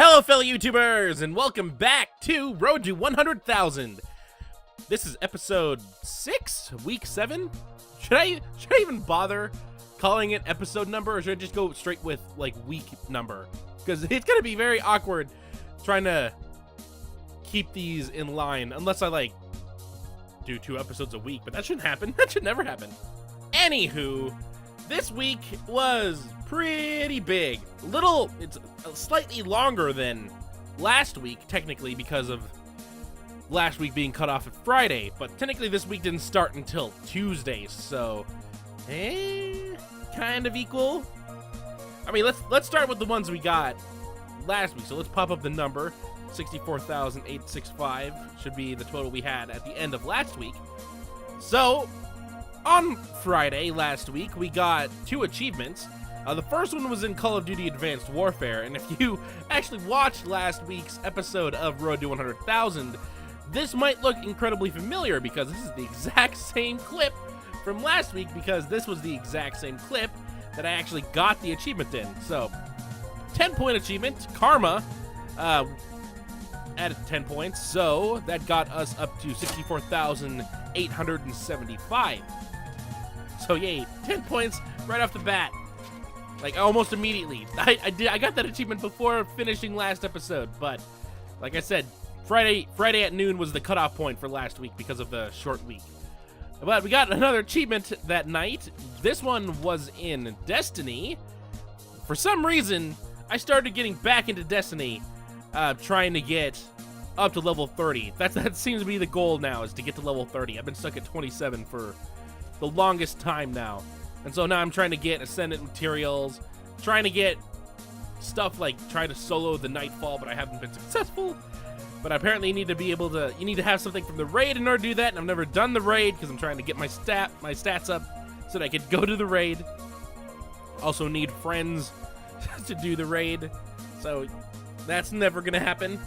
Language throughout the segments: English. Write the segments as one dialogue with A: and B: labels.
A: Hello fellow YouTubers, and welcome back to Road to 100,000. This is episode 6, week 7. Should I even bother calling it episode number, or should I just go straight with like week number? Because it's gonna be very awkward trying to keep these in line unless I like do 2 episodes a week, but that shouldn't happen. That should never happen. Anywho, this week was pretty big. It's slightly longer than last week, technically, because of last week being cut off at Friday, but technically this week didn't start until Tuesday, so kind of equal. I mean, let's start with the ones we got last week. So let's pop up the number. 64,865 should be the total we had at the end of last week. So on Friday last week, we got 2 achievements. The first one was in Call of Duty Advanced Warfare, and if you actually watched last week's episode of Road to 100,000, this might look incredibly familiar because this is the exact same clip from last week, because this was the exact same clip that I actually got the achievement in. So, 10-point achievement, Carma, added 10 points, so that got us up to 64,875. So yay, 10 points right off the bat. Like, almost immediately. I got that achievement before finishing last episode, but like I said, Friday at noon was the cutoff point for last week because of the short week. But we got another achievement that night. This one was in Destiny. For some reason, I started getting back into Destiny, trying to get up to level 30. That seems to be the goal now, is to get to level 30. I've been stuck at 27 for the longest time now. And so now I'm trying to get Ascendant materials, trying to get stuff like trying to solo the Nightfall, but I haven't been successful. But apparently you need to have something from the raid in order to do that, and I've never done the raid because I'm trying to get my stats up so that I could go to the raid. Also need friends to do the raid, so that's never gonna happen.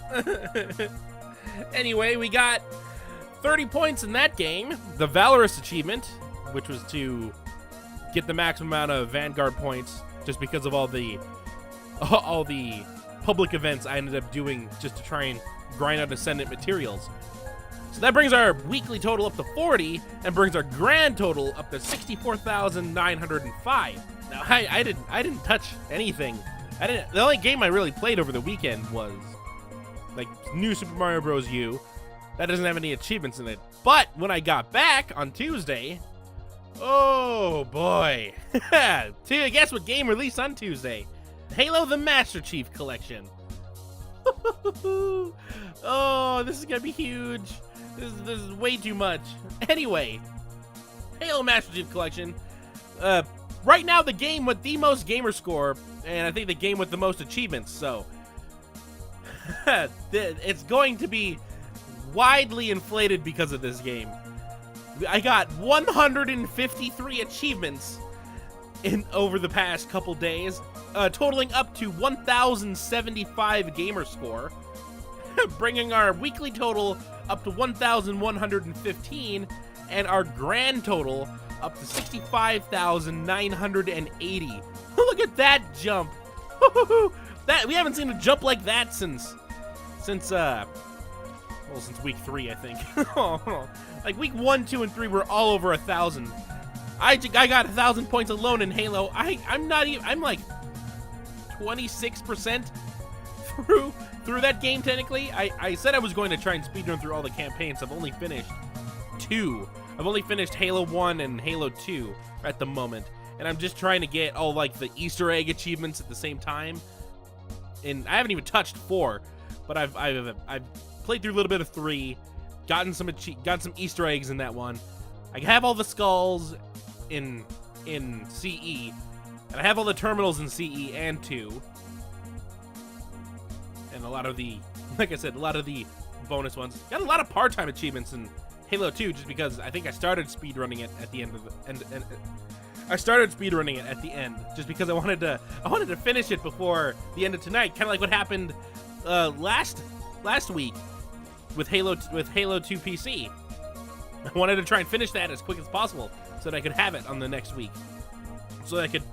A: Anyway, we got 30 points in that game. The Valorous achievement, which was to get the maximum amount of Vanguard points, just because of all the public events I ended up doing just to try and grind out Ascendant materials. So that brings our weekly total up to 40 and brings our grand total up to 64,905. Now I didn't touch anything. The only game I really played over the weekend was like New Super Mario Bros. U. That doesn't have any achievements in it. But when I got back on Tuesday, oh boy. Guess what game released on Tuesday? Halo the Master Chief Collection. Oh, this is gonna be huge. This is way too much. Anyway, Halo Master Chief Collection. Right now, the game with the most gamer score, and I think the game with the most achievements. So it's going to be widely inflated because of this game. I got 153 achievements over the past couple days, totaling up to 1,075 gamer score, bringing our weekly total up to 1,115, and our grand total up to 65,980. Look at that jump! That we haven't seen a jump like that since week 3, I think. Like week 1, 2, and 3 were all over 1,000. I got 1,000 points alone in Halo. I'm like 26% through that game technically. I said I was going to try and speedrun through all the campaigns. I've only finished 2. I've only finished Halo 1 and Halo 2 at the moment, and I'm just trying to get all like the Easter egg achievements at the same time. And I haven't even touched 4, but I've played through a little bit of 3, gotten some Easter eggs in that one. I have all the skulls in CE, and I have all the terminals in CE and 2, and a lot of the, like I said, a lot of the bonus ones. Got a lot of part-time achievements in Halo 2 just because I think I started speedrunning it at the end of the I started speedrunning it at the end just because I wanted to finish it before the end of tonight, kind of like what happened last week with Halo 2 PC. I wanted to try and finish that as quick as possible so that I could have it on the next week, so that I could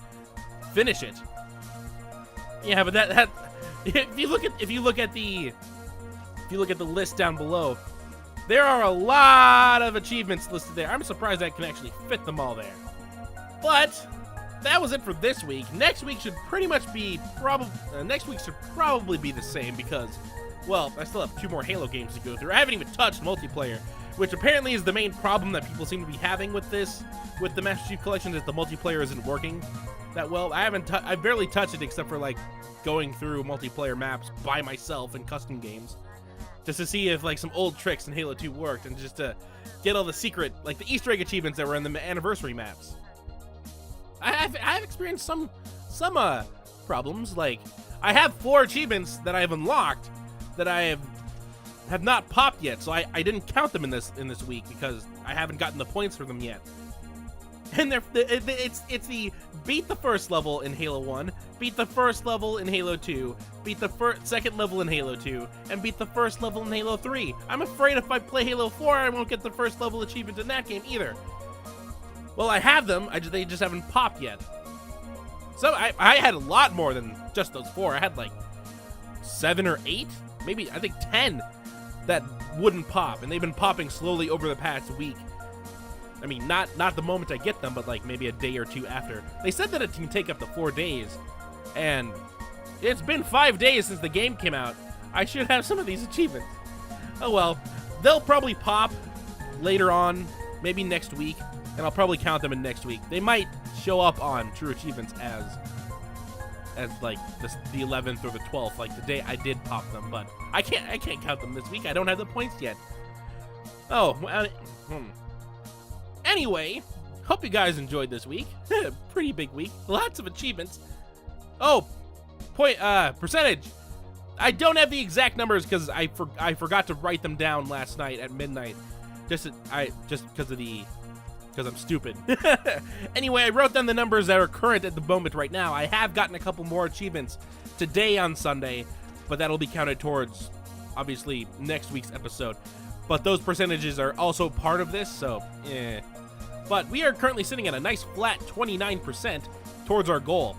A: finish it. Yeah, but that if you look at the list down below, there are a lot of achievements listed there. I'm surprised I can actually fit them all there. But that was it for this week. Next week should pretty much be next week should probably be the same because, well, I still have 2 more Halo games to go through. I haven't even touched multiplayer, which apparently is the main problem that people seem to be having with the Master Chief Collection, is the multiplayer isn't working that well. I barely touched it except for like going through multiplayer maps by myself in custom games, just to see if like some old tricks in Halo 2 worked, and just to get all the secret, like the Easter egg achievements that were in the anniversary maps. I've experienced some problems. Like, I have 4 achievements that I've unlocked that I have not popped yet, so I didn't count them in this week because I haven't gotten the points for them yet. And it's the beat the first level in Halo 1, beat the first level in Halo 2, beat the second level in Halo 2, and beat the first level in Halo 3. I'm afraid if I play Halo 4, I won't get the first level achievement in that game either. Well, I have them, they just haven't popped yet. So I had a lot more than just those 4. I had like 7 or 8, maybe I think 10 that wouldn't pop, and they've been popping slowly over the past week. I mean, not the moment I get them, but like maybe a day or 2 after. They said that it can take up to 4 days, and it's been 5 days since the game came out. I should have some of these achievements. Oh well, they'll probably pop later on, maybe next week, and I'll probably count them in next week. They might show up on True Achievements as like the 11th or the 12th, like the day I did pop them, but I can't count them this week. I don't have the points yet. Oh, well, Anyway, hope you guys enjoyed this week. Pretty big week. Lots of achievements. Oh, percentage. I don't have the exact numbers because I forgot to write them down last night at midnight. Just because I'm stupid. Anyway, I wrote down the numbers that are current at the moment right now. I have gotten a couple more achievements today on Sunday, but that'll be counted towards, obviously, next week's episode. But those percentages are also part of this, so, eh. But we are currently sitting at a nice flat 29% towards our goal.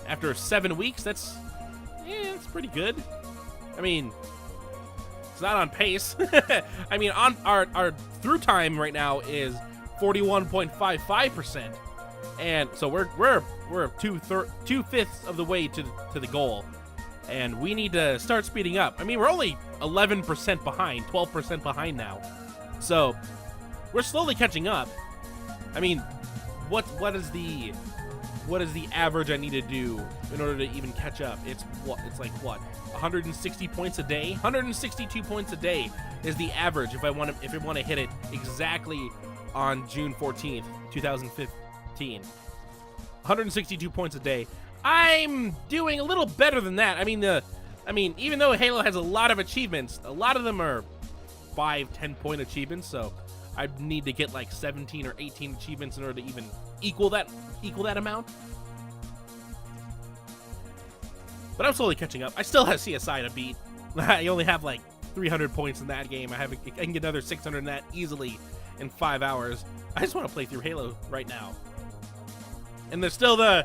A: After 7 weeks, that's pretty good. I mean, it's not on pace. I mean, on our through time right now is 41.55%, and so we're 2/5 of the way to the goal, and we need to start speeding up. I mean, we're only 11% behind, 12% behind now, so we're slowly catching up. I mean, what is the average I need to do in order to even catch up? It's like 160 points a day. 162 points a day is the average if I want to hit it exactly on June 14th, 2015. 162 points a day. I'm doing a little better than that. I mean, even though Halo has a lot of achievements, a lot of them are 5-10 point achievements, so I need to get like 17 or 18 achievements in order to even equal that amount. But I'm slowly catching up. I still have CSI to beat. I only have like 300 points in that game. I can get another 600 in that easily in 5 hours. I just want to play through Halo right now. And there's still the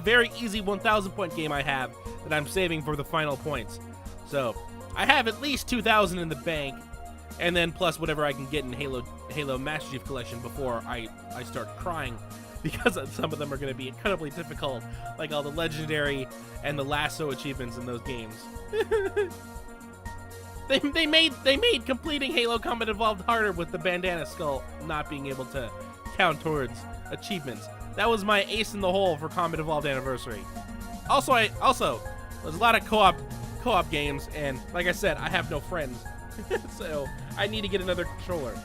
A: very easy 1,000 point game I have that I'm saving for the final points. So I have at least 2,000 in the bank, and then plus whatever I can get in Halo Master Chief Collection before I start crying, because some of them are going to be incredibly difficult, like all the legendary and the lasso achievements in those games. They made completing Halo Combat Evolved harder with the bandana skull not being able to count towards achievements. That was my ace in the hole for Combat Evolved Anniversary. Also there's a lot of co-op games, and like I said, I have no friends. So I need to get another controller,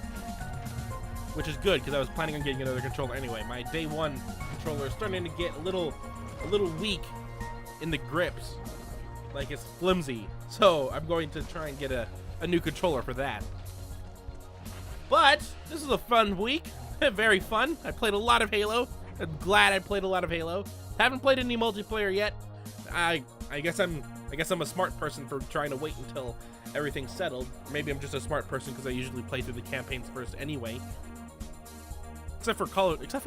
A: which is good because I was planning on getting another controller anyway. My day 1 controller is starting to get a little weak in the grips, like it's flimsy. So I'm going to try and get a new controller for that. But this is a fun week. Very fun. I played a lot of Halo. I'm glad I played a lot of Halo. Haven't played any multiplayer yet. I guess I'm a smart person for trying to wait until everything's settled. Maybe I'm just a smart person because I usually play through the campaigns first anyway. Except for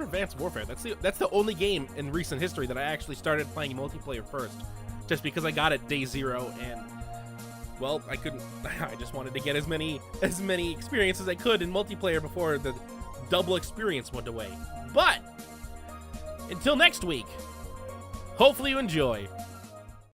A: Advanced Warfare. That's the only game in recent history that I actually started playing multiplayer first. just because I got it day 0 and, well, I couldn't. I just wanted to get as many experiences as I could in multiplayer before the double experience went away. But until next week, hopefully you enjoy.